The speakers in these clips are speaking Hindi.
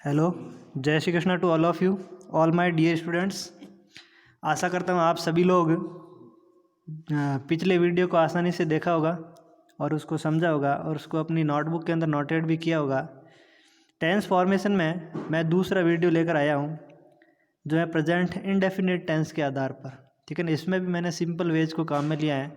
हेलो, जय Shri Krishna to all of you, all my dear students. आशा करता हूँ आप सभी लोग पिछले वीडियो को आसानी से देखा होगा और उसको समझा होगा और उसको अपनी नोटबुक के अंदर नोटेड भी किया होगा। टेंस फॉर्मेशन में मैं दूसरा वीडियो लेकर आया हूँ जो है प्रेजेंट इंडेफिनिट टेंस के आधार पर। ठीक है ना, इसमें भी मैंने सिंपल वेज को काम में लिया है।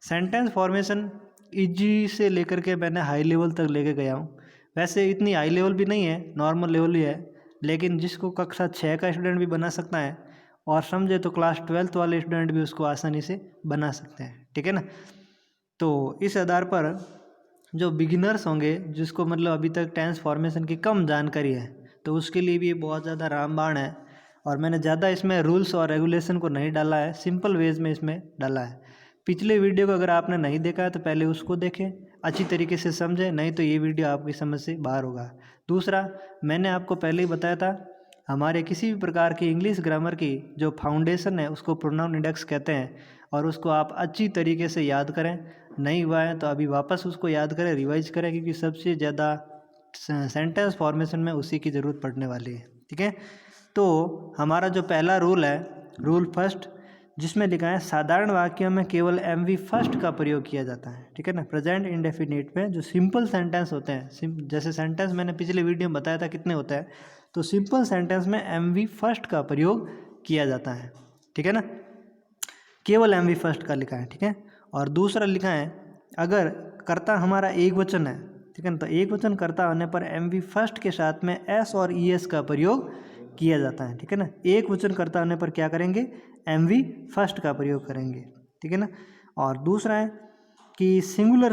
सेंटेंस फॉर्मेशन इजी से लेकर के मैंने हाई लेवल तक लेके गया हूँ। वैसे इतनी हाई लेवल भी नहीं है, नॉर्मल लेवल ही है, लेकिन जिसको कक्षा 6 का स्टूडेंट भी बना सकता है और समझे तो क्लास 12th वाले स्टूडेंट भी उसको आसानी से बना सकते हैं। ठीक है ना, तो इस आधार पर जो बिगिनर्स होंगे जिसको मतलब अभी तक टेंस फॉर्मेशन की कम जानकारी है तो उसके लिए भी बहुत ज़्यादा रामबाण है। और मैंने ज़्यादा इसमें रूल्स और रेगुलेशन को नहीं डाला है, सिंपल वेज में इसमें डाला है। पिछले वीडियो को अगर आपने नहीं देखा है तो पहले उसको देखें, अच्छी तरीके से समझें, नहीं तो ये वीडियो आपकी समझ से बाहर होगा। दूसरा, मैंने आपको पहले ही बताया था हमारे किसी भी प्रकार की इंग्लिश ग्रामर की जो फाउंडेशन है उसको प्रोनाउन इंडेक्स कहते हैं और उसको आप अच्छी तरीके से याद करें। नहीं हुआ है तो अभी वापस उसको याद करें, रिवाइज करें, क्योंकि सबसे ज़्यादा सेंटेंस फॉर्मेशन में उसी की ज़रूरत पड़ने वाली है। ठीक है, तो हमारा जो पहला रूल है, रूल फर्स्ट, जिसमें लिखा है साधारण वाक्यों में केवल एमवी फर्स्ट का प्रयोग किया जाता है। ठीक है ना, प्रेजेंट इंडेफिनिट में जो सिंपल सेंटेंस होते हैं, जैसे सेंटेंस मैंने पिछले वीडियो में बताया था कितने होते हैं, तो सिंपल सेंटेंस में एमवी फर्स्ट का प्रयोग किया जाता है। ठीक है ना, केवल एमवी फर्स्ट का लिखा है। ठीक है, और दूसरा लिखा है अगर कर्ता हमारा एक वचन है, ठीक है ना, तो एक वचन कर्ता होने पर एमवी फर्स्ट के साथ में एस और ई एस का प्रयोग किया जाता है। ठीक है ना, एक वचन कर्ता होने पर क्या करेंगे, एमवी फर्स्ट का प्रयोग करेंगे। ठीक है ना, और दूसरा है कि सिंगुलर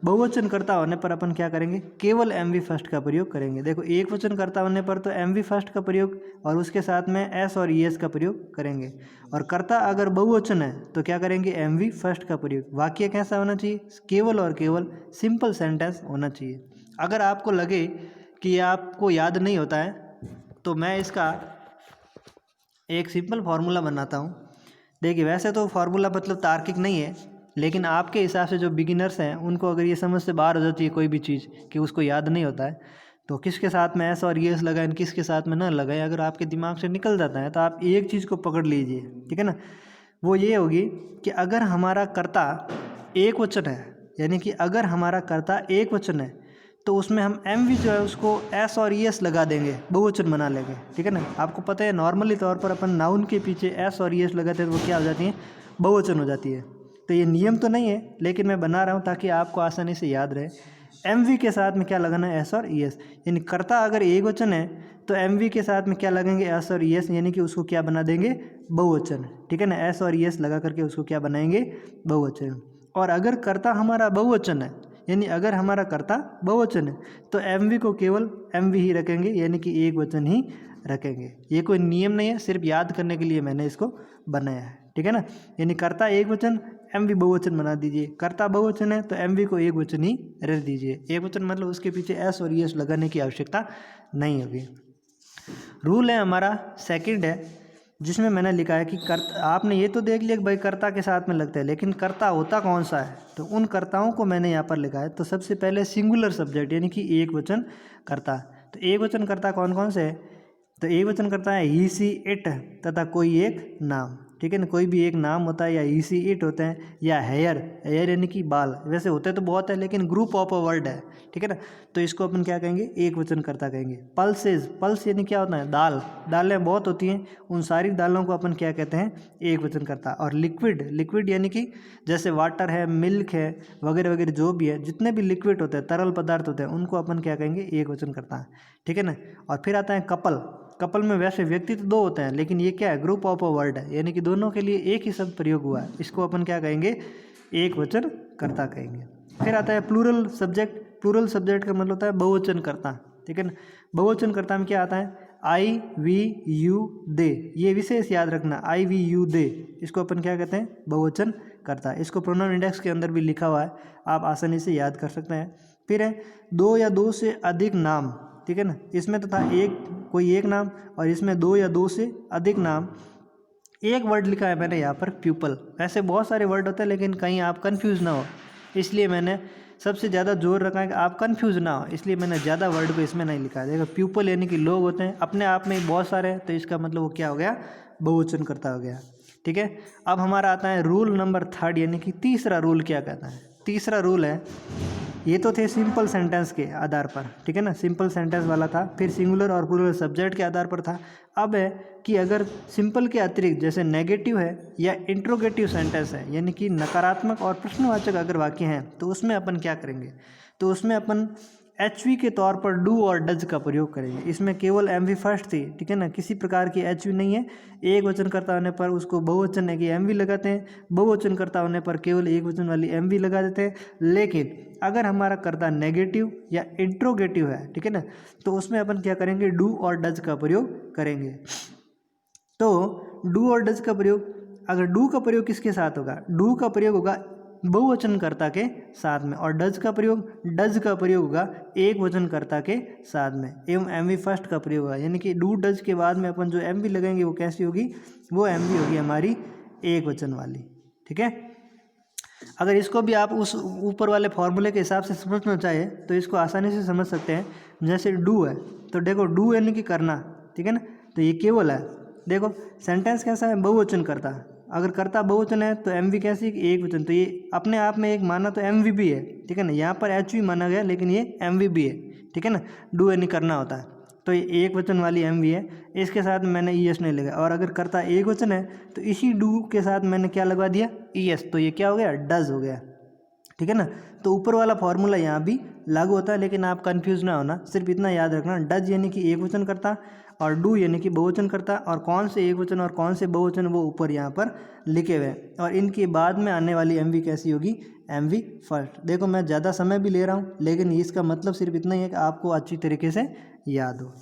बहुवचन कर्ता होने पर अपन क्या करेंगे, केवल एमवी फर्स्ट का प्रयोग करेंगे। देखो, एक वचन कर्ता होने पर तो एमवी फर्स्ट का प्रयोग और उसके साथ में एस और ई एस का प्रयोग करेंगे, और कर्ता अगर बहुवचन है तो क्या करेंगे, एमवी फर्स्ट का प्रयोग। वाक्य कैसा होना चाहिए, केवल और केवल सिंपल सेंटेंस होना चाहिए। अगर आपको लगे कि आपको याद नहीं होता है तो मैं इसका एक सिंपल फार्मूला बनाता हूँ। देखिए, वैसे तो फार्मूला मतलब तार्किक नहीं है, लेकिन आपके हिसाब से जो बिगिनर्स हैं उनको अगर ये समझ से बाहर हो जाती है कोई भी चीज़ कि उसको याद नहीं होता है, तो किसके साथ में एस और ये एस लगाएं, किसके साथ में ना लगाएं, अगर आपके दिमाग से निकल जाता है तो आप एक चीज़ को पकड़ लीजिए। ठीक है ना, वो ये होगी कि अगर हमारा कर्ता एक वचन है, यानी कि अगर हमारा कर्ता एक वचन है तो उसमें हम एम वी जो है उसको एस और ई एस लगा देंगे, बहुवचन बना लेंगे। ठीक है ना, आपको पता है नॉर्मली तौर पर अपन नाउन के पीछे एस और ई एस लगाते हैं तो वो क्या हो जाती है, बहुवचन हो जाती है। तो ये नियम तो नहीं है, लेकिन मैं बना रहा हूँ ताकि आपको आसानी से याद रहे। एम वी के साथ में क्या लगाना है, एस और ई एस, यानी कर्ता अगर एक वचन है तो एम वी के साथ में क्या लगेंगे, एस और ई एस, यानी कि उसको क्या बना देंगे, बहुवचन। ठीक है ना, एस और ई एस लगा करके उसको क्या बनाएंगे, बहुवचन। और अगर कर्ता हमारा बहुवचन है, यानी अगर हमारा कर्ता बहुवचन है तो एम वी को केवल एम वी ही रखेंगे, यानी कि एक वचन ही रखेंगे। ये कोई नियम नहीं है, सिर्फ याद करने के लिए मैंने इसको बनाया है। ठीक है ना, यानी कर्ता एक वचन, एम वी बहुवचन बना दीजिए। कर्ता बहुवचन है तो एम वी को एक वचन ही रख दीजिए। एक वचन मतलब उसके पीछे एस और ई एस लगाने की आवश्यकता नहीं होगी। रूल है हमारा सेकंड है, जिसमें मैंने लिखा है कि कर्ता, आपने ये तो देख लिया कि भाई कर्ता के साथ में लगता है, लेकिन कर्ता होता कौन सा है, तो उन कर्ताओं को मैंने यहाँ पर लिखा है। तो सबसे पहले सिंगुलर सब्जेक्ट, यानी कि एक वचन कर्ता। तो एक वचन कर्ता कौन कौन से है, तो एक वचन कर्ता है ही सी इट तथा कोई एक नाम। ठीक है ना, कोई भी एक नाम होता है, या ही सी इट होते हैं, या हेयर, हेयर यानी कि बाल, वैसे होते तो बहुत है लेकिन ग्रुप ऑफ अ वर्ड है। ठीक है ना, तो इसको अपन क्या कहेंगे, एक वचन कर्ता कहेंगे। पल्सेज, पल्स यानी क्या होता है, दाल, दालें बहुत होती हैं, उन सारी दालों को अपन क्या कहते हैं, एक वचन कर्ता। और लिक्विड, लिक्विड यानी कि जैसे वाटर है, मिल्क है, वगैरह वगैरह जो भी है, जितने भी लिक्विड होते हैं, तरल पदार्थ होते हैं, उनको अपन क्या कहेंगे, एक वचन कर्ता। ठीक है ना, और फिर आता है कपल। कपल में वैसे व्यक्ति तो दो होते हैं, लेकिन ये क्या है, ग्रुप ऑफ अ वर्ड है, यानी कि दोनों के लिए एक ही शब्द प्रयोग हुआ है, इसको अपन क्या कहेंगे, एक वचन कर्ता कहेंगे। फिर आता है प्लूरल सब्जेक्ट। प्लूरल सब्जेक्ट का मतलब होता है बहुवचन कर्ता। ठीक है ना, बहुवचन कर्ता में क्या आता है, आई वी यू दे, ये विशेष याद रखना, आई वी यू दे, इसको अपन क्या कहते हैं, बहुवचन कर्ता। इसको प्रोनाउन इंडेक्स के अंदर भी लिखा हुआ है, आप आसानी से याद कर सकते हैं। फिर है दो या दो से अधिक नाम। ठीक है ना, इसमें तो था एक, कोई एक नाम, और इसमें दो या दो से अधिक नाम। एक वर्ड लिखा है मैंने यहाँ पर, प्यूपल। ऐसे बहुत सारे वर्ड होते हैं लेकिन कहीं आप कंफ्यूज ना हो, इसलिए मैंने सबसे ज़्यादा जोर रखा है कि आप कंफ्यूज ना हो, इसलिए मैंने ज़्यादा वर्ड को इसमें नहीं लिखा है। देखो पीपल यानी कि लोग होते हैं, अपने आप में ही बहुत सारे हैं, तो इसका मतलब वो क्या हो गया, बहुवचन करता हो गया। ठीक है, अब हमारा आता है रूल नंबर 3 यानी कि तीसरा रूल क्या कहता है। तीसरा रूल है, ये तो थे सिंपल सेंटेंस के आधार पर, ठीक है ना, सिंपल सेंटेंस वाला था, फिर सिंगुलर और प्लूरल सब्जेक्ट के आधार पर था। अब है कि अगर सिंपल के अतिरिक्त जैसे नेगेटिव है या इंट्रोगेटिव सेंटेंस है, यानी कि नकारात्मक और प्रश्नवाचक अगर वाक्य हैं, तो उसमें अपन क्या करेंगे, तो उसमें अपन एचवी के तौर पर डू और डज का प्रयोग करेंगे। इसमें केवल एमवी फर्स्ट थी, ठीक है ना, किसी प्रकार की एचवी नहीं है। एक वचन करता होने पर उसको बहुवचन है कि एमवी लगाते हैं, बहुवचन करता होने पर केवल एक वचन वाली एमवी लगा देते हैं। लेकिन अगर हमारा कर्ता नेगेटिव या इंट्रोगेटिव है, ठीक है ना, तो उसमें अपन क्या करेंगे, डू और डज का प्रयोग करेंगे। तो डू और डज का प्रयोग, अगर डू का प्रयोग किसके साथ होगा, डू का प्रयोग होगा बहुवचनकर्ता के साथ में, और डज का प्रयोग होगा एक वचनकर्ता के साथ में, एवं एमवी फर्स्ट का प्रयोग होगा। यानी कि डू डज के बाद में अपन जो एमवी लगाएंगे वो कैसी होगी, वो एमवी होगी हमारी एक वचन वाली। ठीक है, अगर इसको भी आप उस ऊपर वाले फॉर्मूले के हिसाब से समझना चाहे तो इसको आसानी से समझ सकते हैं। जैसे डू है, तो देखो डू यानी कि करना, ठीक है ना, तो ये केवल है। देखो सेंटेंस कैसा है, बहुवचन करता, अगर करता बहुवचन है तो एमवी कैसी, एक वचन, तो ये अपने आप में एक माना तो एमवी भी है, ठीक है ना, यहाँ पर एचवी माना गया लेकिन ये एमवी भी है, ठीक है ना, डू यानी करना होता है, तो ये एक वचन वाली एमवी है, इसके साथ मैंने ईएस नहीं लगाया। और अगर करता एक वचन है तो इसी डू के साथ मैंने क्या लगवा दिया, ईएस, तो ये क्या हो गया, डज हो गया। ठीक है ना, तो ऊपर वाला फॉर्मूला यहाँ भी लागू होता है, लेकिन आप कंफ्यूज ना होना, सिर्फ इतना याद रखना, डज यानी कि एक वचन करता और डू यानी कि बहुवचन करता, और कौन से एक वचन और कौन से बहुवचन वो ऊपर यहाँ पर लिखे हुए हैं, और इनके बाद में आने वाली एमवी कैसी होगी, एमवी फर्स्ट। देखो मैं ज़्यादा समय भी ले रहा हूँ, लेकिन इसका मतलब सिर्फ इतना ही है कि आपको अच्छी तरीके से याद हो।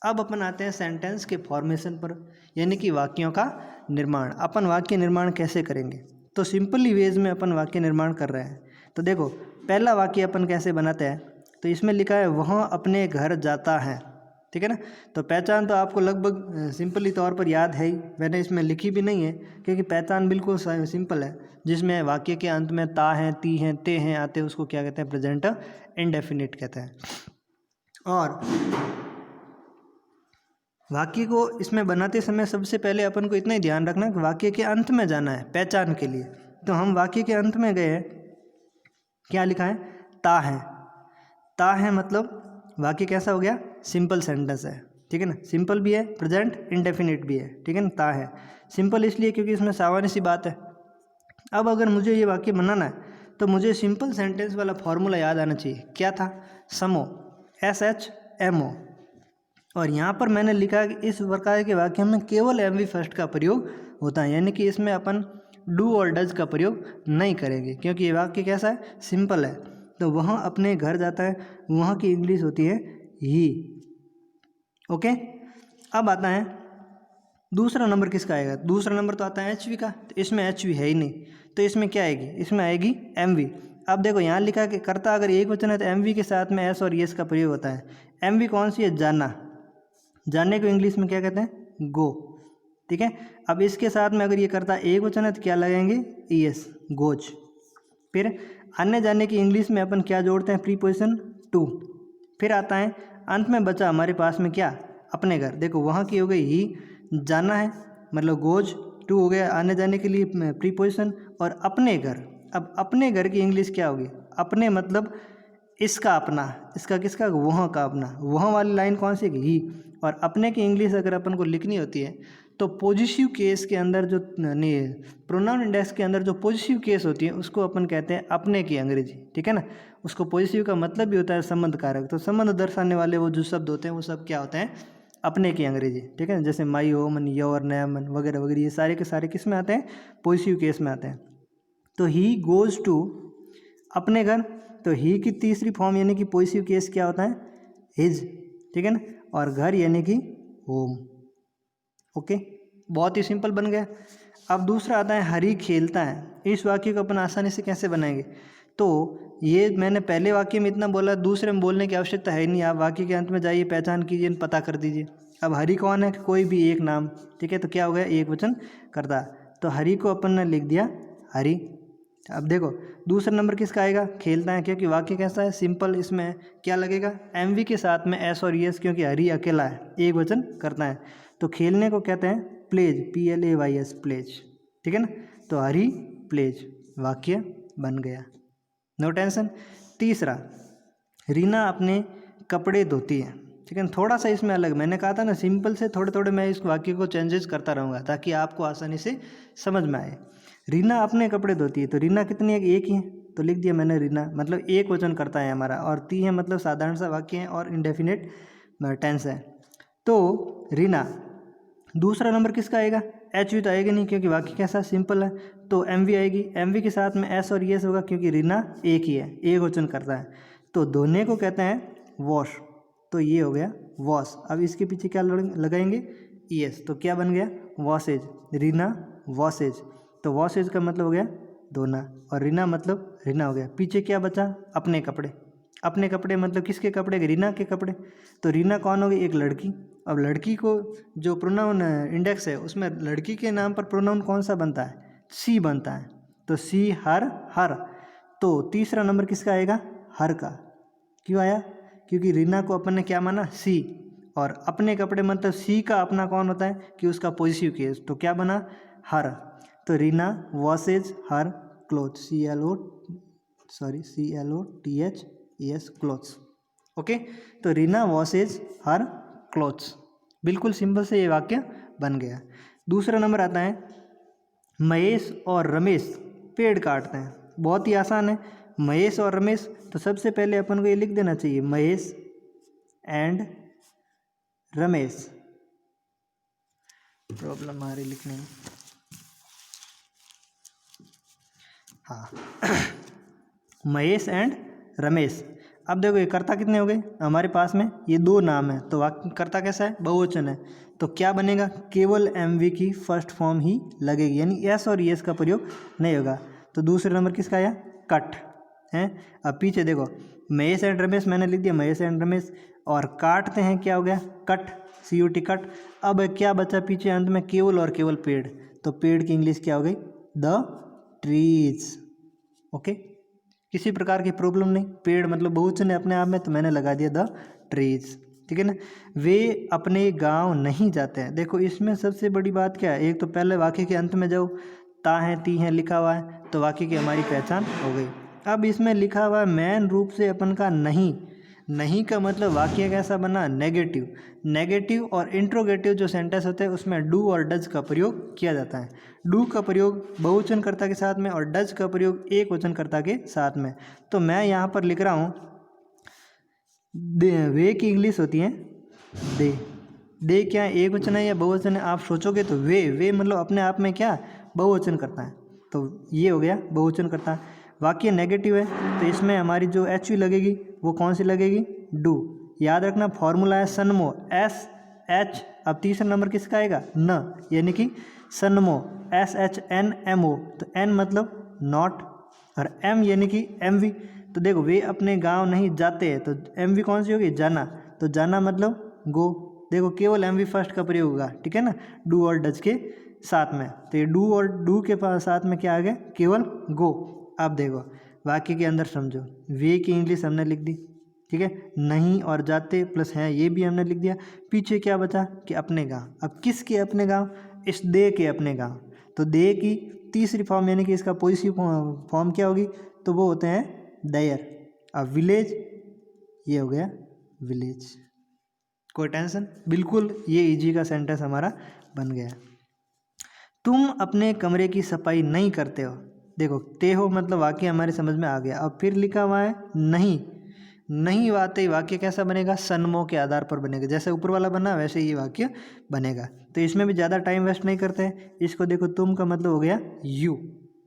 अब अपन आते हैं सेंटेंस के फॉर्मेशन पर, यानी कि वाक्यों का निर्माण। अपन वाक्य निर्माण कैसे करेंगे, तो सिंपली वेज में अपन वाक्य निर्माण कर रहे हैं। तो देखो पहला वाक्य अपन कैसे बनाते हैं, तो इसमें लिखा है वह अपने घर जाता है, ठीक है ना, तो पहचान तो आपको लगभग सिंपली तौर पर याद है ही, मैंने इसमें लिखी भी नहीं है, क्योंकि पहचान बिल्कुल सिंपल है, जिसमें वाक्य के अंत में ता हैं, ती हैं, ते हैं आते हैं, उसको क्या कहते हैं, प्रेजेंट इंडेफिनिट कहते हैं। और वाक्य को इसमें बनाते समय सबसे पहले अपन को इतना ही ध्यान रखना कि वाक्य के अंत में जाना है पहचान के लिए। तो हम वाक्य के अंत में गए, क्या लिखा है, ता है। ता है मतलब वाक्य कैसा हो गया, सिंपल सेंटेंस है, ठीक है ना, सिंपल भी है, प्रेजेंट इंडेफिनिट भी है, ठीक है ना। ता है सिंपल इसलिए क्योंकि इसमें सामान्य सी बात है। अब अगर मुझे ये वाक्य बनाना है तो मुझे सिंपल सेंटेंस वाला फॉर्मूला याद आना चाहिए, क्या था, समो, SHMO। और यहाँ पर मैंने लिखा कि इस प्रकार के वाक्य में केवल एमवी फर्स्ट का प्रयोग होता है, यानी कि इसमें अपन डू और डज का प्रयोग नहीं करेंगे, क्योंकि ये वाक्य कैसा है, सिंपल है। तो वह अपने घर जाता है, वहाँ की इंग्लिश होती है ही। ओके, अब आता है दूसरा नंबर किसका आएगा, दूसरा नंबर तो आता है एचवी का, तो इसमें एचवी है ही नहीं, तो इसमें क्या आएगी, इसमें आएगी एमवी। अब देखो यहाँ लिखा है कि कर्ता अगर एक वचन है तो एमवी के साथ में एस और यस का प्रयोग होता है। एमवी कौन सी है, जाना, जानने को इंग्लिश में क्या कहते हैं, गो, ठीक है। अब इसके साथ में अगर ये कर्ता एक वचन है तो क्या लगाएंगे, ईएस, गोज। फिर आने जाने की इंग्लिश में अपन क्या जोड़ते हैं, प्रीपोजिशन टू। फिर आता है अंत में बचा हमारे पास में क्या, अपने घर। देखो वहाँ की हो गई ही, जाना है मतलब गोज, टू हो गया आने जाने के लिए प्रीपोजिशन, और अपने घर। अब अपने घर की इंग्लिश क्या होगी, अपने मतलब इसका अपना, इसका किसका, वहाँ का अपना, वहाँ वाली लाइन कौन सी है, ही। और अपने की इंग्लिश अगर अपन को लिखनी होती है तो पॉजिटिव केस के अंदर जो नहीं, प्रोनाउन इंडेक्स के अंदर जो पॉजिटिव केस होती है उसको अपन कहते हैं अपने की अंग्रेजी, ठीक है ना। उसको पॉजिटिव का मतलब भी होता है संबंध कारक, तो संबंध दर्शाने वाले वो जो शब्द होते हैं वो सब क्या होते हैं, अपने की अंग्रेजी, ठीक है। जैसे माई हो मन, योर, नया मन वगैरह वगैरह, ये सारे के सारे किस में आते हैं, पॉजिटिव केस में आते हैं। तो ही गोज टू, अपने घर, तो ही की तीसरी फॉर्म यानी कि पॉजिटिव केस क्या होता है, हिज, ठीक है ना, और घर यानी कि होम। ओके, बहुत ही सिंपल बन गया। अब दूसरा आता है हरी खेलता है। इस वाक्य को अपन आसानी से कैसे बनाएंगे, तो ये मैंने पहले वाक्य में इतना बोला, दूसरे में बोलने की आवश्यकता है नहीं, आप वाक्य के अंत में जाइए, पहचान कीजिए, पता कर दीजिए। अब हरी कौन है, कोई भी एक नाम, ठीक है, तो क्या हो गया, एक वचन करता, तो हरी को अपन ने लिख दिया हरी। अब देखो दूसरा नंबर किसका आएगा, खेलता है, क्योंकि वाक्य कैसा है, सिंपल। इसमें क्या लगेगा, एम वी के साथ में एस और एस, क्योंकि हरी अकेला है, एक वचन करता है। तो खेलने को कहते हैं प्लेज, PLAYS, प्लेज, ठीक है ना। तो हरी प्लेज वाक्य बन गया, नो टेंशन। तीसरा, रीना अपने कपड़े धोती है, ठीक है ना। थोड़ा सा इसमें अलग, मैंने कहा था ना सिंपल से थोड़े थोड़े मैं इस वाक्य को चेंजेस करता रहूँगा ताकि आपको आसानी से समझ में आए। रीना अपने कपड़े धोती है, तो रीना कितनी है, एक ही है, तो लिख दिया मैंने रीना, मतलब एक वचन करता है हमारा, और ती है मतलब साधारण सा वाक्य है और इंडेफिनिट टेंस है। तो रीना। दूसरा नंबर किसका आएगा, एच वी तो आएगा नहीं क्योंकि वाक्य कैसा सिंपल है, तो एम वी आएगी। एम वी के साथ में एस और एस होगा क्योंकि रीना एक ही है, एक वचन करता है। तो धोने को कहते हैं वॉश, तो ये हो गया वॉश। अब इसके पीछे क्या लगाएंगे, ES, तो क्या बन गया, वॉशेज, रीना वॉशेज। तो वॉशेज का मतलब हो गया धोना, और रीना मतलब रीना हो गया। पीछे क्या बचा, अपने कपड़े। अपने कपड़े मतलब किसके कपड़े, रीना के कपड़े। तो रीना कौन हो गई, एक लड़की। अब लड़की को जो प्रोनाउन इंडेक्स है उसमें लड़की के नाम पर प्रोनाउन कौन सा बनता है, सी बनता है, तो सी, हर। तो तीसरा नंबर किसका आएगा, हर का। क्यों आया, क्योंकि रीना को अपन ने क्या माना, सी, और अपने कपड़े मतलब सी का अपना कौन होता है कि उसका पॉजिटिव केस, तो क्या बना, हर। तो रीना वॉशेज हर क्लोथ, CLOTHES, क्लोथ्स। ओके, तो रीना वॉशेज हर क्लोथ्स, बिल्कुल सिंपल से ये वाक्य बन गया। दूसरा नंबर आता है, महेश और रमेश पेड़ काटते हैं। बहुत ही आसान है, महेश और रमेश। तो सबसे पहले अपन को ये लिख देना चाहिए, महेश एंड रमेश। प्रॉब्लम आ रही लिखने में, हाँ। महेश एंड रमेश। अब देखो ये कर्ता कितने हो गए हमारे पास में, ये दो नाम है, तो वाक्य कर्ता कैसा है, बहुवचन है। तो क्या बनेगा, केवल MV की फर्स्ट फॉर्म ही लगेगी, यानी एस और एस का प्रयोग नहीं होगा। तो दूसरे नंबर किसका आया, कट है। अब पीछे देखो, महेश एंड रमेश मैंने लिख दिया, महेश एंड रमेश, और काटते हैं क्या हो गया, कट, CUT, कट। अब क्या बचा पीछे अंत में, केवल और केवल पेड़, तो पेड़ की इंग्लिश क्या हो गई, द ट्रीज। ओके, किसी प्रकार की प्रॉब्लम नहीं, पेड़ मतलब बहुवचन है अपने आप में, तो मैंने लगा दिया द ट्रीज, ठीक है ना। वे अपने गांव नहीं जाते हैं। देखो इसमें सबसे बड़ी बात क्या है, एक तो पहले वाक्य के अंत में जाओ, ता है, ती है लिखा हुआ है, तो वाक्य की हमारी पहचान हो गई। अब इसमें लिखा हुआ है मेन रूप से अपन का नहीं, नहीं का मतलब वाक्य कैसा बना, नेगेटिव। नेगेटिव और इंट्रोगेटिव जो सेंटेंस होते हैं उसमें डू और डज का प्रयोग किया जाता है। डू का प्रयोग बहुवचनकर्ता के साथ में और डज का प्रयोग एक वचनकर्ता के साथ में। तो मैं यहाँ पर लिख रहा हूँ, वे की इंग्लिश होती है दे। दे क्या है, एक वचन है या बहुवचन है, आप सोचोगे तो वे मतलब अपने आप में क्या बहुवचन करता है, तो ये हो गया बहुवचन करता है। वाक्य नेगेटिव है तो इसमें हमारी जो एच लगेगी वो कौन सी लगेगी, डू। याद रखना फॉर्मूला है सनमो, SH। अब तीसरा नंबर किसका आएगा, न, यानी कि सनमो, SHNMO। तो N मतलब नॉट, और M यानी कि MV। तो देखो वे अपने गांव नहीं जाते हैं, तो MV कौन सी होगी, जाना। तो जाना मतलब गो। देखो केवल MV फर्स्ट का प्रयोग होगा, ठीक है ना, डू और डज के साथ में। तो ये डू और डू के साथ में क्या आ गया, केवल गो। अब देखो वाक्य के अंदर समझो, वे की इंग्लिश हमने लिख दी, ठीक है, नहीं और जाते प्लस हैं ये भी हमने लिख दिया। पीछे क्या बचा कि अपने गांव। अब किसके अपने गांव, इस दे के अपने गांव। तो दे की तीसरी फॉर्म यानी कि इसका पॉजिटिव फॉर्म क्या होगी, तो वो होते हैं देयर। अब विलेज, ये हो गया विलेज। कोई टेंशन, बिल्कुल ये इजी का सेंटेंस हमारा बन गया। तुम अपने कमरे की सफाई नहीं करते हो। देखो ते हो मतलब वाक्य हमारे समझ में आ गया। अब फिर लिखा हुआ है नहीं, नहीं आते ही वाक्य कैसा बनेगा, सनमो के आधार पर बनेगा। जैसे ऊपर वाला बना वैसे ही वाक्य बनेगा। तो इसमें भी ज़्यादा टाइम वेस्ट नहीं करते हैं। इसको देखो, तुम का मतलब हो गया यू,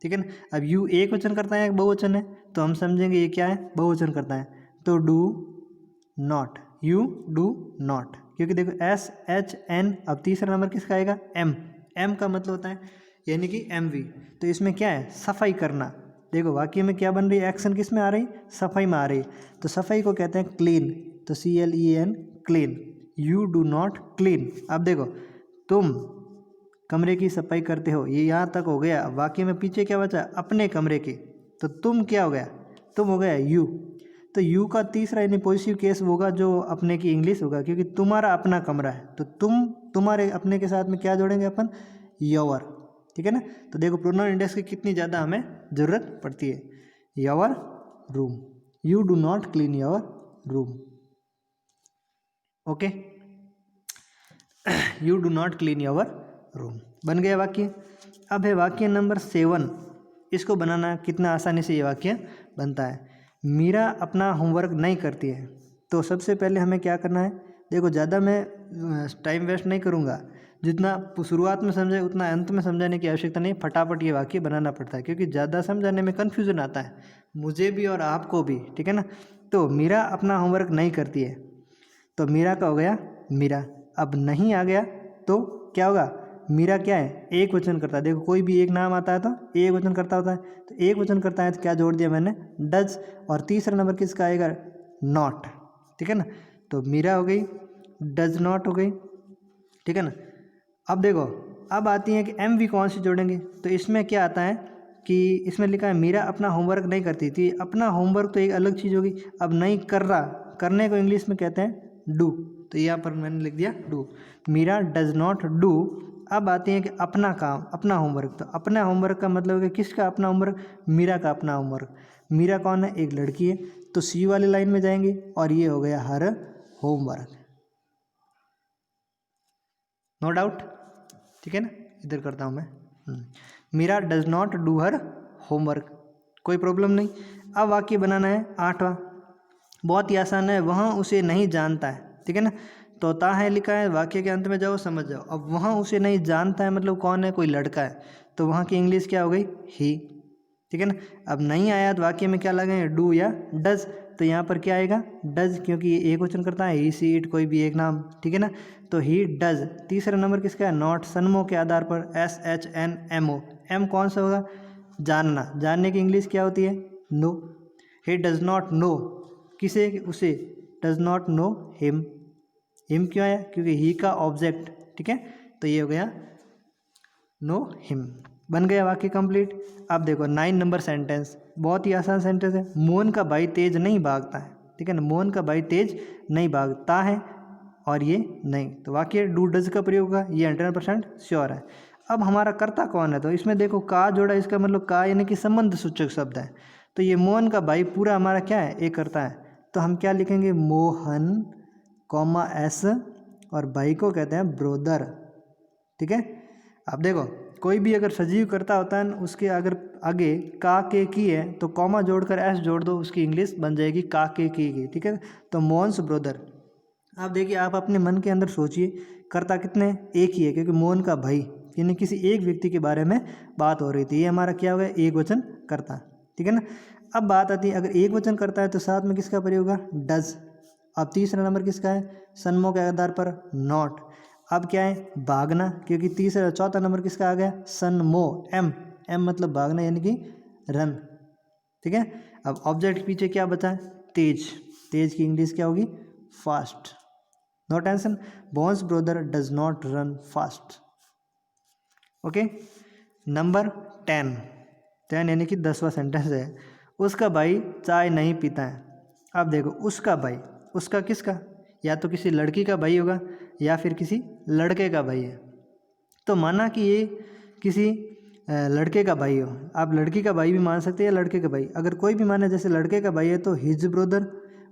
ठीक है ना। अब यू एक वचन करता है, एक बहुवचन है, तो हम समझेंगे ये क्या है, बहुवचन करता है। तो do not, you do not, क्योंकि देखो SHN। अब तीसरा नंबर किसका आएगा, M का मतलब होता है यानी कि MV। तो इसमें क्या है, सफाई करना। देखो वाक्य में क्या बन रही है, एक्शन किस में आ रही, सफाई में आ रही। तो सफाई को कहते हैं क्लीन, तो CLEAN, clean. You do not clean. अब देखो तुम कमरे की सफाई करते हो, ये यहाँ तक हो गया। वाक्य में पीछे क्या बचा, अपने कमरे की, तो तुम क्या हो गया, तुम हो गया यू। तो यू का तीसरा यानी पॉजिटिव केस होगा जो अपने की इंग्लिश होगा, क्योंकि तुम्हारा अपना कमरा है तो तुम तुम्हारे अपने के साथ में क्या जोड़ेंगे अपन, योर। ठीक है ना। तो देखो प्रोनाउन इंडेक्स की कितनी ज़्यादा हमें ज़रूरत पड़ती है। Your room, you do not clean your room. Okay, you do not clean your room बन गया वाक्य। अब है वाक्य नंबर 7। इसको बनाना कितना आसानी से ये वाक्य बनता है। मीरा अपना होमवर्क नहीं करती है। तो सबसे पहले हमें क्या करना है, देखो ज़्यादा मैं टाइम वेस्ट नहीं करूँगा, जितना शुरुआत में समझे उतना अंत में समझाने की आवश्यकता नहीं, फटाफट ये वाक्य बनाना पड़ता है, क्योंकि ज़्यादा समझाने में कन्फ्यूज़न आता है मुझे भी और आपको भी। ठीक है ना। तो मीरा अपना होमवर्क नहीं करती है, तो मीरा का हो गया मीरा। अब नहीं आ गया तो क्या होगा, मीरा क्या है, एक वचन करता है। देखो कोई भी एक नाम आता है तो एक वचन करता होता है, तो एक वचन करता है तो क्या जोड़ दिया मैंने, डज। और तीसरा नंबर किसका आएगा, नॉट। ठीक है ना। तो मीरा हो गई, डज नॉट हो गई। ठीक है ना। अब देखो अब आती है कि एम वी कौन सी जोड़ेंगे। तो इसमें क्या आता है कि इसमें लिखा है मीरा अपना होमवर्क नहीं करती थी। अपना होमवर्क तो एक अलग चीज़ होगी। अब नहीं कर रहा, करने को इंग्लिश में कहते हैं डू, तो यहाँ पर मैंने लिख दिया do. Meera does not do. अब आती है कि अपना काम, अपना होमवर्क। तो अपना होमवर्क का मतलब है किसका अपना होमवर्क, मीरा का अपना होमवर्क। मीरा कौन है, एक लड़की है, तो सी वाली लाइन में जाएंगे और ये हो गया हर होमवर्क। No doubt. ठीक है ना। इधर करता हूँ मैं, Meera does not do her homework, कोई प्रॉब्लम नहीं। अब वाक्य बनाना है 8वां, बहुत ही आसान है। वहाँ उसे नहीं जानता है। ठीक है ना। तोता है लिखा है, वाक्य के अंत में जाओ समझ जाओ। अब वहाँ उसे नहीं जानता है मतलब कौन है, कोई लड़का है, तो वहाँ की इंग्लिश क्या हो गई, ही। ठीक है ना। अब नहीं आया तो वाक्य में क्या लगाएंगे, डू या डज। तो यहाँ पर क्या आएगा, डज, क्योंकि ये एक वचन करता है, ही सी इट कोई भी एक नाम। ठीक है ना। तो ही डज। तीसरा नंबर किसका है, नॉट। सनमो के आधार पर SHNMO। एम कौन सा होगा, जानना। जानने की इंग्लिश क्या होती है, know. He does not know, किसे, उसे। Does not know him. Him क्यों आया, क्योंकि ही का ऑब्जेक्ट। ठीक है। तो ये हो गया नो हिम। बन गया वाक्य कंप्लीट। अब देखो 9 नंबर सेंटेंस, बहुत ही आसान सेंटेंस है। मोहन का भाई तेज नहीं भागता है। ठीक है ना। मोहन का भाई तेज नहीं भागता है और ये नहीं, तो वाक्य डू डज का प्रयोग होगा, ये 100% श्योर है। अब हमारा कर्ता कौन है, तो इसमें देखो का जोड़ा, इसका मतलब का यानी कि संबंध सूचक शब्द है। तो ये मोहन का भाई पूरा हमारा क्या है, एक कर्ता है। तो हम क्या लिखेंगे, मोहन कॉमा एस, और भाई को कहते हैं ब्रोदर। ठीक है। अब देखो कोई भी अगर सजीव करता होता है उसके अगर आगे का के की है तो कॉमा जोड़कर एस जोड़ दो, उसकी इंग्लिश बन जाएगी का के की। ठीक है। तो मोहन्स ब्रोदर। आप देखिए, आप अपने मन के अंदर सोचिए, करता कितने, एक ही है, क्योंकि मोहन का भाई यानी किसी एक व्यक्ति के बारे में बात हो रही थी। ये हमारा क्या हो गया, एक वचन करता। ठीक है ना। अब बात आती है, अगर एक वचन करता है तो साथ में किसका प्रयोग होगा, डज। अब तीसरा नंबर किसका है, सनमो के आधार पर नॉट। अब क्या है, भागना, क्योंकि चौथा नंबर किसका आ गया, सनमो। एम, एम मतलब भागना यानी कि रन। ठीक है। अब ऑब्जेक्ट पीछे क्या बचा है, तेज। तेज की इंग्लिश क्या होगी, फास्ट। नो टेंशन, बॉन्स brother does not run fast. Okay. Number 10 यानी कि 10वां सेंटेंस है, उसका भाई चाय नहीं पीता है। अब देखो उसका भाई, उसका किसका, या तो किसी लड़की का भाई होगा या फिर किसी लड़के का भाई है। तो माना कि ये किसी लड़के का भाई हो, आप लड़की का भाई भी मान सकते हैं या लड़के का भाई, अगर कोई भी माने, जैसे लड़के का भाई है तो हिज ब्रोदर,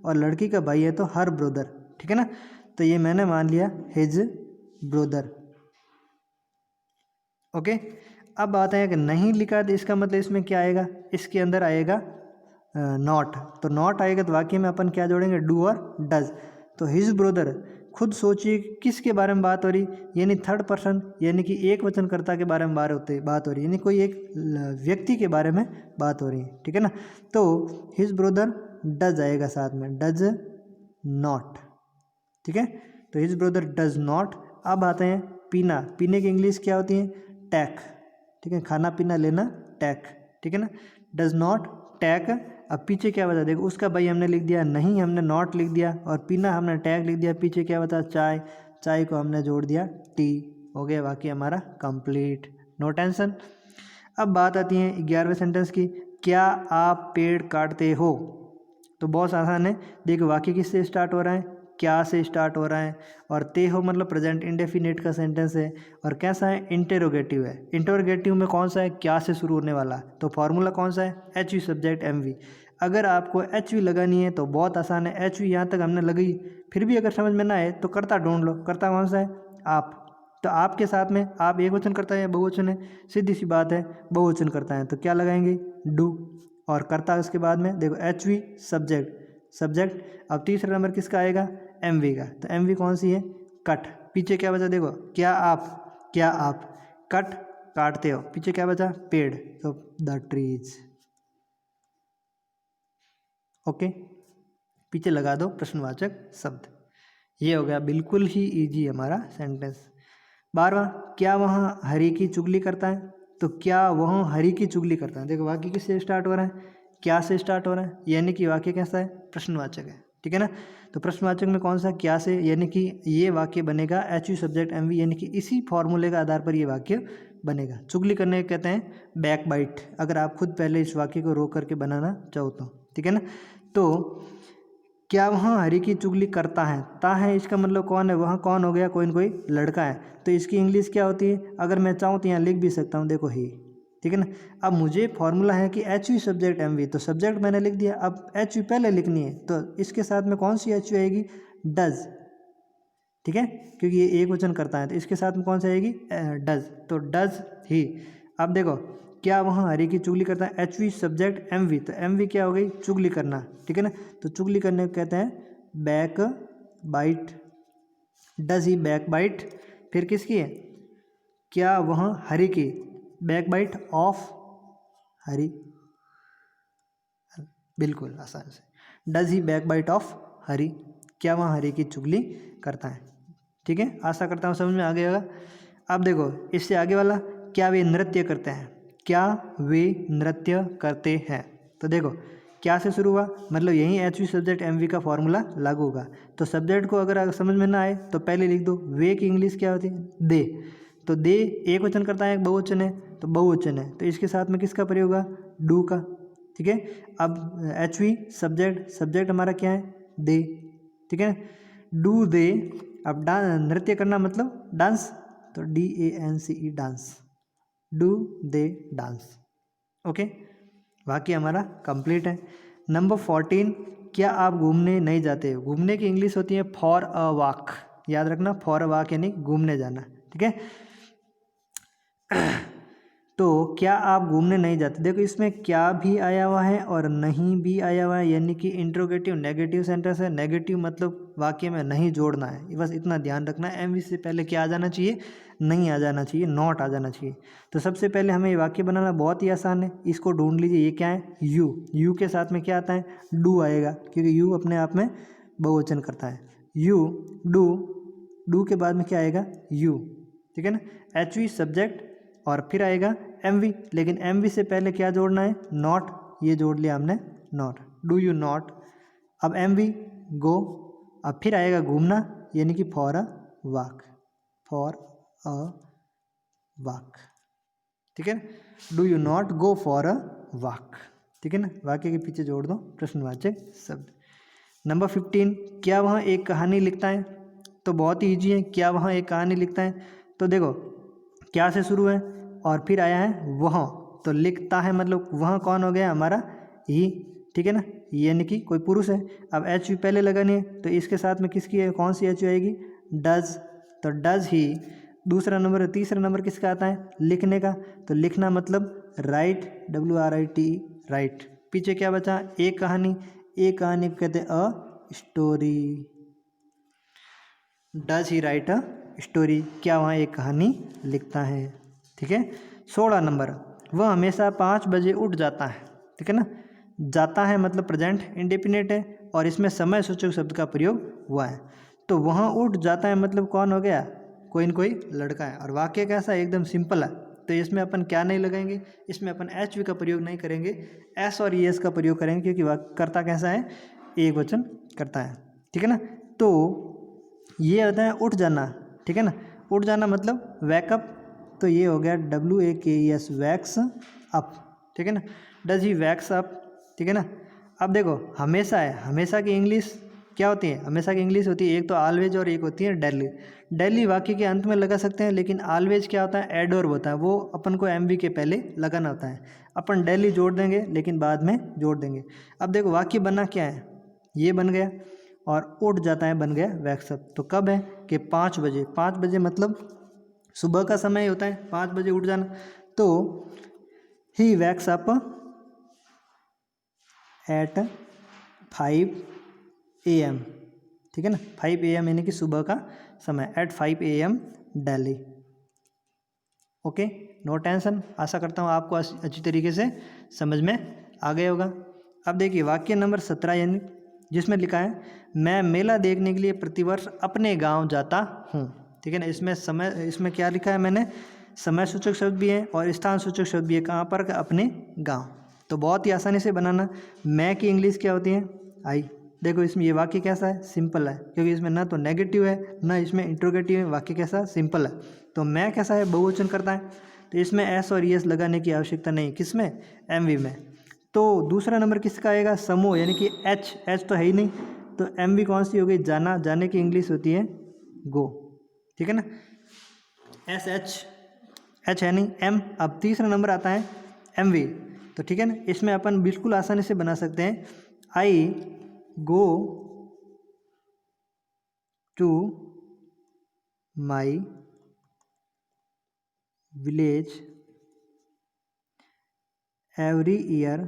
और लड़की का भाई है तो हर ब्रोदर। ठीक है ना। तो ये मैंने मान लिया हिज ब्रोदर। ओके। अब बात है कि नहीं लिखा तो इसका मतलब इसमें क्या आएगा, इसके अंदर आएगा नॉट। तो नॉट आएगा तो वाक्य में अपन क्या जोड़ेंगे, डू और डज। तो हिज ब्रोदर, खुद सोचिए किसके बारे में बात हो रही, यानी थर्ड पर्सन, यानी कि एक वचनकर्ता के बारे में बात हो रही, यानी कोई एक व्यक्ति के बारे में बात हो रही है। ठीक है ना। तो हिज ब्रोदर डज आएगा साथ में, डज नॉट। ठीक है। तो हिज ब्रोदर डज नॉट। अब आते हैं पीना, पीने की इंग्लिश क्या होती है, टैक। ठीक है। खाना पीना लेना, टैक। ठीक है ना। डज नॉट टैक। अब पीछे क्या बता, देखो उसका भाई हमने लिख दिया, नहीं हमने नॉट लिख दिया, और पीना हमने टैग लिख दिया। पीछे क्या बता, चाय, चाय को हमने जोड़ दिया टी। हो गया वाक्य हमारा कंप्लीट। No tension. अब बात आती है 11वें सेंटेंस की, क्या आप पेड़ काटते हो? तो बहुत आसान है। देखो वाक्य किससे स्टार्ट हो रहा है? क्या से स्टार्ट हो रहा है, और ते हो मतलब प्रेजेंट इंडेफिनिट का सेंटेंस है, और कैसा है? इंटेरोगेटिव है। इंटेरोगेटिव में कौन सा है? क्या से शुरू होने वाला। तो फॉर्मूला कौन सा है? H V subject M V. अगर आपको एच वी लगानी है तो बहुत आसान है। एच वी यहाँ तक हमने लगाई, फिर भी अगर समझ में ना आए तो कर्ता ढूंढ लो। कर्ता कौन सा है? आप। तो आपके साथ में आप एक वचन करता है या बहुवचन है? सीधी सी बात है, बहुवचन करता है, तो क्या लगाएंगे? डू। और कर्ता उसके बाद में देखो एच वी सब्जेक्ट। अब तीसरा नंबर किसका आएगा? एम वी का। तो एम वी कौन सी है? कट। पीछे क्या बचा? देखो क्या आप कट काटते हो। पीछे क्या बचा? पेड़, तो द ट्रीज। ओके, पीछे लगा दो प्रश्नवाचक शब्द। ये हो गया बिल्कुल ही इजी हमारा सेंटेंस। 12वां, क्या वह हरी की चुगली करता है? तो क्या वह हरी की चुगली करता है। देखो वाक्य किससे स्टार्ट हो रहा है? क्या से स्टार्ट हो रहा है, यानी कि वाक्य कैसा है? प्रश्नवाचक है, ठीक है ना। तो प्रश्नवाचक में कौन सा? क्या से, यानी कि ये वाक्य बनेगा H U subject M V, यानी कि इसी फॉर्मूले का आधार पर ये वाक्य बनेगा। चुगली करने को कहते हैं बैक बाइट, अगर आप खुद पहले इस वाक्य को रोक करके बनाना चाहो तो, ठीक है ना। तो क्या वह हरी की चुगली करता है? ता है, इसका मतलब कौन है? वह कौन हो गया? कोई न कोई लड़का है। तो इसकी इंग्लिश क्या होती है? अगर मैं चाहूँ तो यहाँ लिख भी सकता हूँ, देखो ही, ठीक है ना। अब मुझे फॉर्मूला है कि H U subject M V, तो सब्जेक्ट मैंने लिख दिया, अब एच यू पहले लिखनी है, तो इसके साथ में कौन सी एच यू आएगी? डज, ठीक है, क्योंकि ये एक वचन करता है, तो इसके साथ में कौन सी आएगी? डज, तो डज ही। अब देखो क्या वह हरी की चुगली करता है? H V subject M V, तो एम वी क्या हो गई? चुगली करना, ठीक है ना। तो चुगली करने को कहते हैं back bite. Does he back bite. फिर किसकी है? क्या वह हरी की, बैक बाइट ऑफ हरी, बिल्कुल आसान से। Does he back bite of Hari, क्या वह हरी की चुगली करता है, ठीक है। आशा करता हूँ समझ में आ गया होगा। अब देखो इससे आगे वाला, क्या वे नृत्य करते हैं? क्या वे नृत्य करते हैं, तो देखो क्या से शुरू हुआ, मतलब यही H V subject M V का फॉर्मूला लागू होगा। तो सब्जेक्ट को अगर समझ में ना आए तो पहले लिख दो, वे की इंग्लिश क्या होती है? दे। तो दे एक वचन करता है, एक बहुवचन है, तो बहुवचन है, तो इसके साथ में किसका प्रयोग होगा? डू का, ठीक है। अब एच वी सब्जेक्ट हमारा क्या है? दे, ठीक है। Do they. अब नृत्य करना मतलब डांस, तो DANCE dance, do they dance. Okay, वाक्य हमारा कंप्लीट है। नंबर 14, क्या आप घूमने नहीं जाते? घूमने की इंग्लिश होती है फॉर अ वॉक, याद रखना, फॉर अ वॉक यानी घूमने जाना, ठीक है। तो क्या आप घूमने नहीं जाते? देखो इसमें क्या भी आया हुआ है और नहीं भी आया हुआ है, यानी कि इंट्रोगेटिव नेगेटिव सेंटेंस है। नेगेटिव मतलब वाक्य में नहीं जोड़ना है, बस इतना ध्यान रखना है। एम वी से पहले क्या आ जाना चाहिए? नहीं आ जाना चाहिए, नॉट आ जाना चाहिए। तो सबसे पहले हमें ये वाक्य बनाना बहुत ही आसान है, इसको ढूंढ लीजिए। ये क्या है? यू के साथ में क्या आता है? डू आएगा, क्योंकि यू अपने आप में बहुवचन करता है। यू, डू के बाद में क्या आएगा? यू, ठीक है ना। एच वी सब्जेक्ट और फिर आएगा एम वी, लेकिन एम वी से पहले क्या जोड़ना है? नॉट, ये जोड़ लिया हमने, नॉट। Do you not. अब एम वी गो, अब फिर आएगा घूमना, यानी कि for a walk, for a walk, ठीक है। Do you not go for a walk, ठीक है ना। वाक्य के पीछे जोड़ दो प्रश्नवाचक शब्द। नंबर 15, क्या वह एक कहानी लिखता है? तो बहुत ही ईजी है, क्या वह एक कहानी लिखता है? तो देखो क्या से शुरू है और फिर आया है वह, तो लिखता है मतलब वह कौन हो गया? हमारा ही, ठीक है ना, यानी कि कोई पुरुष है। अब एच यू पहले लगानी है, तो इसके साथ में किसकी है? कौन सी एच यू आएगी? डज, तो डज ही। दूसरा नंबर, तीसरा नंबर किसका आता है? लिखने का, तो लिखना मतलब राइट, WRITE, राइट। पीछे क्या बचा? एक कहानी, एक कहानी को कहते हैं a story. Does he right a story, क्या वहाँ एक कहानी लिखता है, ठीक है। 16 नंबर, वह हमेशा 5 बजे उठ जाता है, ठीक है ना। जाता है मतलब प्रेजेंट इंडेफिनिट है, और इसमें समय सूचक शब्द का प्रयोग हुआ है। तो वह उठ जाता है मतलब कौन हो गया? कोई न कोई लड़का है। और वाक्य कैसा है? एकदम सिंपल है। तो इसमें अपन क्या नहीं लगाएंगे? इसमें अपन एच वी का प्रयोग नहीं करेंगे, एस और एस का प्रयोग करेंगे, क्योंकि वाक्य करता कैसा है? एक वचन करता है, ठीक है ना। तो ये होता है उठ जाना, ठीक है ना। उठ जाना मतलब वैकअप, तो ये हो गया WAKES, वैक्स अप, ठीक है ना। डज ही वैक्स अप, ठीक है ना। अब देखो हमेशा है, हमेशा की इंग्लिश क्या होती है, हमेशा की इंग्लिश होती है एक तो ऑलवेज और एक होती है डेली। डेली वाक्य के अंत में लगा सकते हैं, लेकिन ऑलवेज क्या होता है, एड और होता है, वो अपन को एम वी के पहले लगाना होता है। अपन डेली जोड़ देंगे लेकिन बाद में जोड़ देंगे। अब देखो वाक्य बनना क्या है, ये बन गया और उठ जाता है बन गया वैक्सअप। तो कब है कि 5 बजे, 5 बजे मतलब सुबह का समय होता है, 5 बजे उठ जाना। तो ही वैक्स अप एट 5 AM, ठीक है ना। 5 AM यानी कि सुबह का समय, at 5 AM daily. Okay, no tension. आशा करता हूँ आपको अच्छी तरीके से समझ में आ गया होगा। अब देखिए वाक्य नंबर 17 यानी जिसमें लिखा है मैं मेला देखने के लिए प्रतिवर्ष अपने गांव जाता हूँ, ठीक है ना। इसमें समय, इसमें क्या लिखा है मैंने, समय सूचक शब्द भी है और स्थान सूचक शब्द भी है। कहाँ पर, अपने गांव। तो बहुत ही आसानी से बनाना। मैं की इंग्लिश क्या होती है, आई। देखो इसमें ये वाक्य कैसा है, सिंपल है, क्योंकि इसमें ना तो नेगेटिव है ना इसमें इंट्रोगेटिव है। वाक्य कैसा, सिंपल है। तो मैं कैसा है, बहुवचन करता है, तो इसमें एस और यस लगाने की आवश्यकता नहीं, किसमें, एमवी में। तो दूसरा नंबर किसका आएगा, समूह, यानी कि एच, एच तो है ही नहीं, तो एमवी कौन सी होगी, जाना। जाने की इंग्लिश होती है गो, ठीक है ना। एस एच, एच है नहीं, एम। अब तीसरा नंबर आता है एमवी, तो ठीक है ना। इसमें अपन बिल्कुल आसानी से बना सकते हैं, I go to my village every year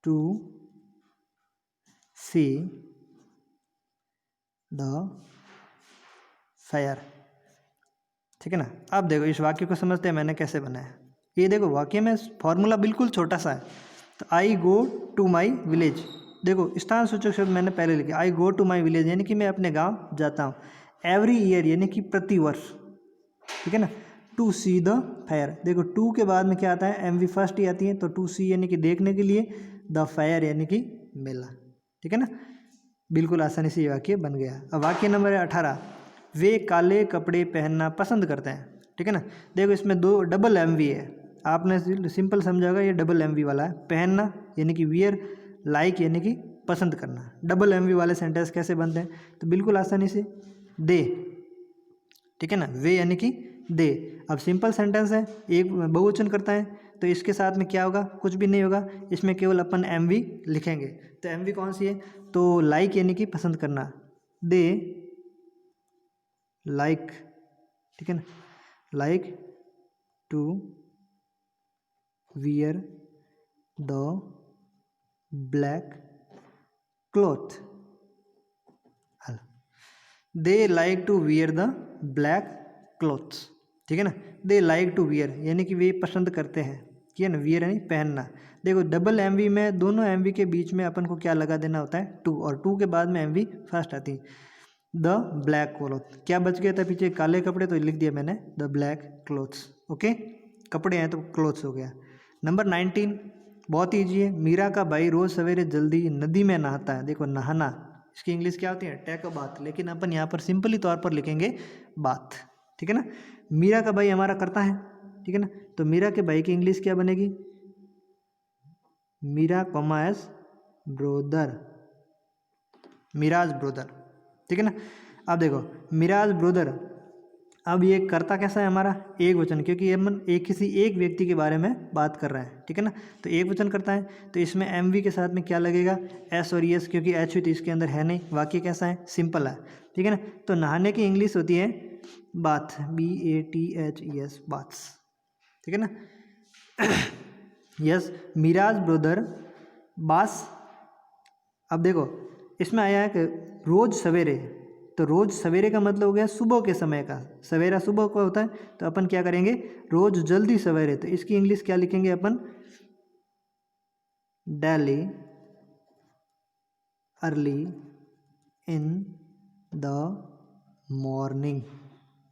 to see the fire, ठीक है ना। अब देखो इस वाक्य को समझते हैं मैंने कैसे बनाया। ये देखो वाक्य में फॉर्मूला बिल्कुल छोटा सा है। तो आई गो टू माई विलेज, देखो स्थान सूचक शब्द मैंने पहले लिखे, आई गो टू माई विलेज यानी कि मैं अपने गांव जाता हूँ। एवरी ईयर यानी कि प्रतिवर्ष, ठीक है ना। टू सी द फायर, देखो टू के बाद में क्या आता है, एम वी फर्स्ट ही आती है, तो टू सी यानी कि देखने के लिए, द फायर यानी कि मेला, ठीक है ना। बिल्कुल आसानी से ये वाक्य बन गया। अब वाक्य नंबर 18, वे काले कपड़े पहनना पसंद करते हैं, ठीक है ना। देखो इसमें दो डबल एम वी है, आपने सिंपल समझा होगा, ये डबल एम वी वाला है। पहनना यानी कि वियर, लाइक यानी कि पसंद करना। डबल एम वी वाले सेंटेंस कैसे बनते हैं, तो बिल्कुल आसानी से, दे, ठीक है ना, वे यानी कि दे। अब सिंपल सेंटेंस है, एक बहुवचन करता है, तो इसके साथ में क्या होगा, कुछ भी नहीं होगा, इसमें केवल अपन एम वी लिखेंगे। तो एम वी कौन सी है, तो लाइक यानी कि पसंद करना, दे लाइक, ठीक है ना, like to wear the black cloth, they like to wear the black clothes, ठीक है ना। दे लाइक टू वियर यानी कि वे पसंद करते हैं, ठीक है ना, वियर यानी पहनना। देखो डबल एम वी में दोनों एम वी के बीच में अपन को क्या लगा देना होता है, टू, और टू के बाद में एम वी फर्स्ट आती है। द ब्लैक क्लॉथ, क्या बच गया था पीछे, काले कपड़े, तो लिख दिया मैंने द ब्लैक क्लॉथ्स। ओके, कपड़े हैं तो क्लॉथ्स हो गया। नंबर 19 बहुत ईजी है, मीरा का भाई रोज सवेरे जल्दी नदी में नहाता है। देखो नहाना, इसकी इंग्लिश क्या होती है, टेक अ बाथ, लेकिन अपन यहाँ पर सिंपली तौर पर लिखेंगे बाथ, ठीक है ना। मीरा का भाई हमारा करता है, ठीक है ना, तो मीरा के भाई की इंग्लिश क्या बनेगी, Meera comma s brother, Meera's brother, ठीक है ना। अब देखो मिराज ब्रोदर, अब ये करता कैसा है हमारा, एक वचन, क्योंकि ये अपन एक किसी एक व्यक्ति के बारे में बात कर रहे हैं, ठीक है ना। तो एक वचन करता है, तो इसमें एम वी के साथ में क्या लगेगा, एस और यस, क्योंकि एच तो इसके अंदर है नहीं। वाक्य कैसा है, सिंपल है, ठीक है ना। तो नहाने की इंग्लिश होती है बाथ, BATHES, बाथ्स, ठीक है ना। यस, मिराज ब्रोदर बास। अब देखो इसमें आया है कि रोज सवेरे, तो रोज सवेरे का मतलब हो गया सुबह के समय का, सवेरा सुबह को होता है, तो अपन क्या करेंगे, रोज जल्दी सवेरे, तो इसकी इंग्लिश क्या लिखेंगे अपन, daily early in the morning,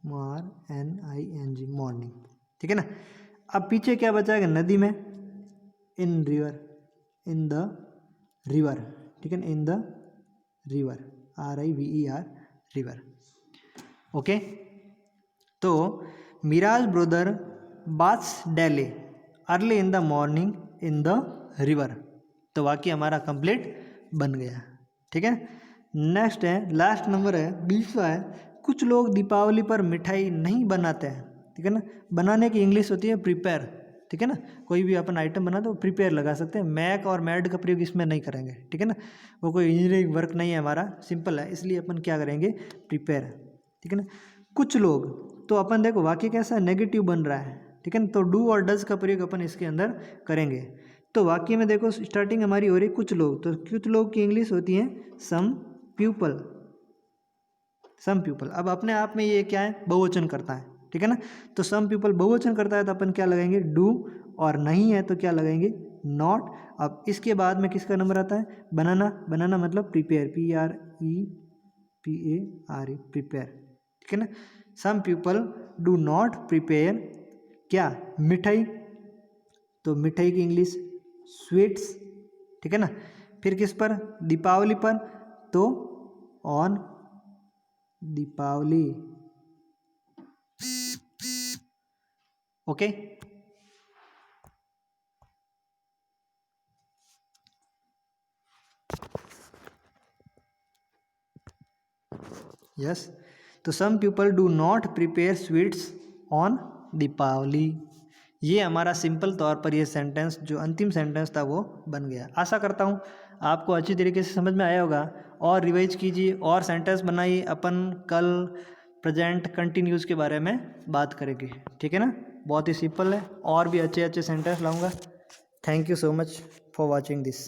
MORNING, morning, ठीक है ना। अब पीछे क्या बचाएगा, नदी में, in river, in the river, ठीक है ना, in the river, RIVER, river. Okay, तो Meeraj brother baths daily early in the morning in the river. तो वाक्य हमारा कंप्लीट बन गया। ठीक है, नेक्स्ट है, लास्ट नंबर है 20वां है, कुछ लोग दीपावली पर मिठाई नहीं बनाते हैं। ठीक है ना, बनाने की इंग्लिश होती है प्रिपेयर। ठीक है ना, कोई भी अपन आइटम बना तो प्रिपेयर लगा सकते हैं, मैक और मैड का प्रयोग इसमें नहीं करेंगे। ठीक है ना, वो कोई इंजीनियरिंग वर्क नहीं है हमारा, सिंपल है, इसलिए अपन क्या करेंगे, प्रिपेयर। ठीक है ना, कुछ लोग, तो अपन देखो वाक्य कैसा नेगेटिव बन रहा है। ठीक है ना, तो डू और डज का प्रयोग अपन इसके अंदर करेंगे। तो वाक्य में देखो स्टार्टिंग हमारी हो रही है कुछ लोग, तो कुछ लोग की इंग्लिश होती है सम पीपल, सम पीपल। अब अपने आप में ये क्या है, बहुवचन करता है। ठीक है ना, तो सम पीपल बहुवचन करता है तो अपन क्या लगाएंगे, डू, और नहीं है तो क्या लगाएंगे, नॉट। अब इसके बाद में किसका नंबर आता है, बनाना। बनाना मतलब प्रिपेयर, PREPARE, प्रिपेयर। ठीक है ना, some people do not prepare क्या, मिठाई, तो मिठाई की इंग्लिश स्वीट्स। ठीक है ना, फिर किस पर, दीपावली पर, तो ऑन दीपावली। ओके, यस, तो some people do not prepare sweets on Deepawali. ये हमारा सिंपल तौर पर ये सेंटेंस जो अंतिम सेंटेंस था वो बन गया। आशा करता हूँ आपको अच्छी तरीके से समझ में आया होगा, और रिवाइज कीजिए और सेंटेंस बनाइए। अपन कल प्रेजेंट कंटिन्यूस के बारे में बात करेंगे। ठीक है ना, बहुत ही सिंपल है, और भी अच्छे अच्छे सेंटेंस लाऊंगा। Thank you so much for watching this.